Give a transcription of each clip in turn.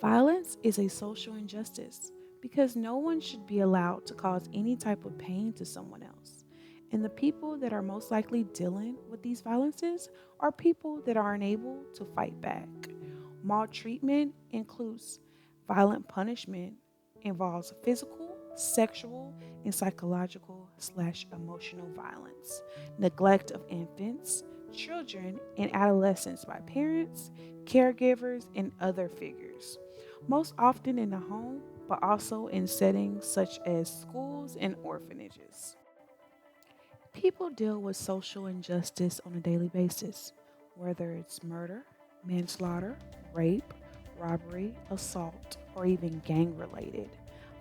Violence is a social injustice because no one should be allowed to cause any type of pain to someone else. And the people that are most likely dealing with these violences are people that are unable to fight back. Maltreatment includes violent punishment, involves physical, sexual, and psychological slash emotional violence, neglect of infants, children, and adolescents by parents, caregivers, and other figures most often in the home, but also in settings such as schools and orphanages. People deal with social injustice on a daily basis, whether it's murder, manslaughter, rape, robbery, assault, or even gang related.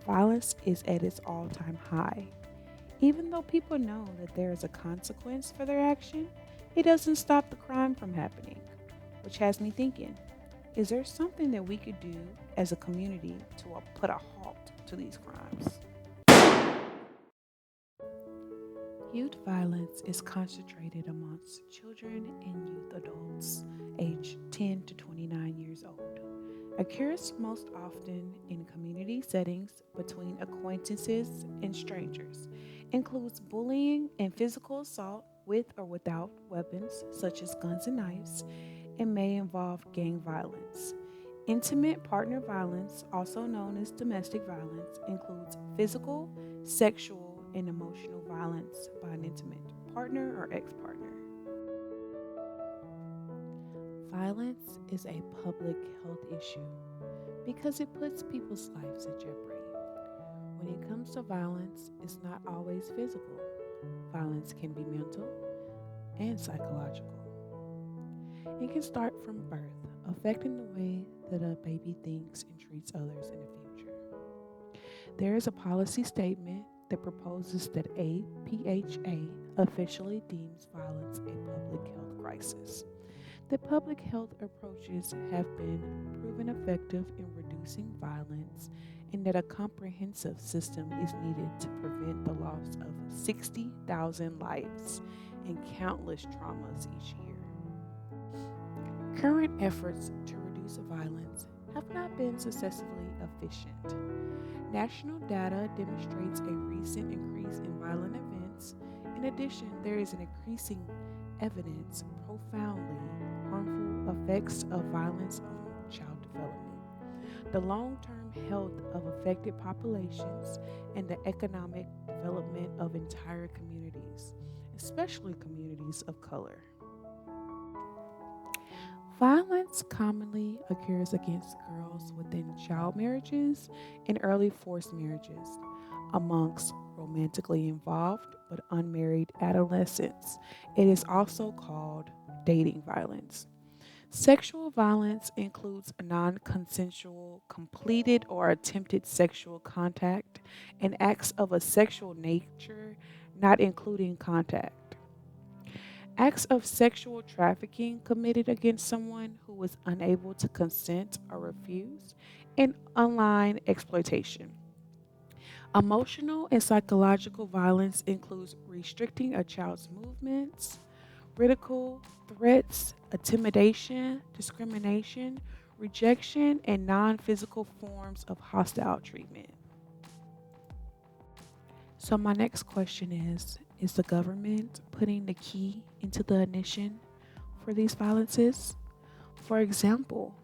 Violence is at its all time high. Even though people know that there is a consequence for their action, it doesn't stop the crime from happening, which has me thinking, is there something that we could do as a community to put a halt to these crimes? Youth violence is concentrated amongst children and youth adults aged 10 to 29 years old. Occurs most often in community settings between acquaintances and strangers. Includes bullying and physical assault with or without weapons such as guns and knives, and may involve gang violence. Intimate partner violence, also known as domestic violence, includes physical, sexual, and emotional violence by an intimate partner or ex partner. Violence is a public health issue because it puts people's lives at jeopardy. When it comes to violence, it's not always physical. Violence can be mental and psychological. It can start from birth, affecting the way that a baby thinks and treats others in the future. There is a policy statement that proposes that APHA officially deems violence a public health crisis. The public health approaches have been proven effective in reducing violence and that a comprehensive system is needed to prevent the loss of 60,000 lives and countless traumas each year. Current efforts to reduce violence have not been successfully efficient. National data demonstrates a recent increase in violent events. In addition, there is an increasing evidence profoundly harmful effects of violence on child development, the long-term health of affected populations, and the economic development of entire communities, especially communities of color. Violence commonly occurs against girls within child marriages and early forced marriages, amongst romantically involved but unmarried adolescents. It is also called dating violence. Sexual violence includes non consensual, completed, or attempted sexual contact and acts of a sexual nature, not including contact. Acts of sexual trafficking committed against someone who was unable to consent or refuse, and online exploitation. Emotional and psychological violence includes restricting a child's movements, ridicule, threats, intimidation, discrimination, rejection, and non physical forms of hostile treatment. So, my next question is the government putting the key into the ignition for these violences? For example,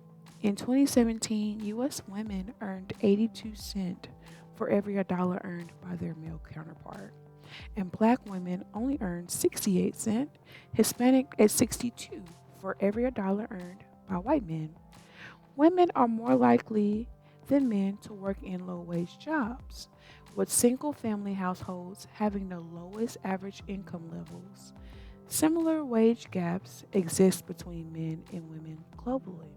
in 2017, US women earned 82 cents for every dollar earned by their male counterpart, and black women only earned 68 cents, Hispanic at 62 for every dollar earned by white men. Women are more likely than men to work in low wage jobs, with single family households having the lowest average income levels. Similar wage gaps exist between men and women globally.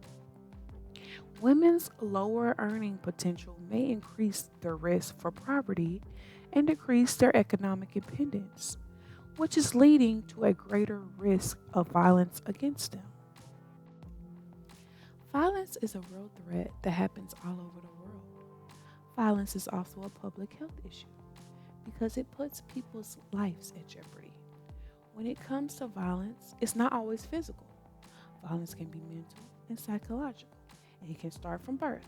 Women's lower earning potential may increase their risk for poverty and decrease their economic independence, which is leading to a greater risk of violence against them. Violence is a real threat that happens all over the world. Violence is also a public health issue because it puts people's lives at jeopardy. When it comes to violence, it's not always physical. Violence can be mental and psychological, and it can start from birth.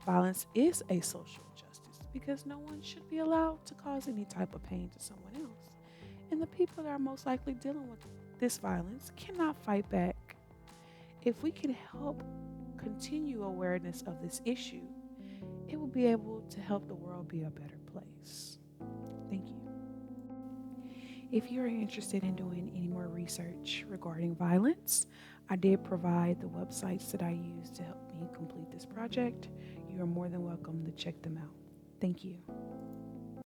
Violence is a social injustice because no one should be allowed to cause any type of pain to someone else. And the people that are most likely dealing with this violence cannot fight back. If we can help continue awareness of this issue, it will be able to help the world be a better place. Thank you. If you're interested in doing any more research regarding violence, I did provide the websites that I used to help me complete this project. You are more than welcome to check them out. Thank you.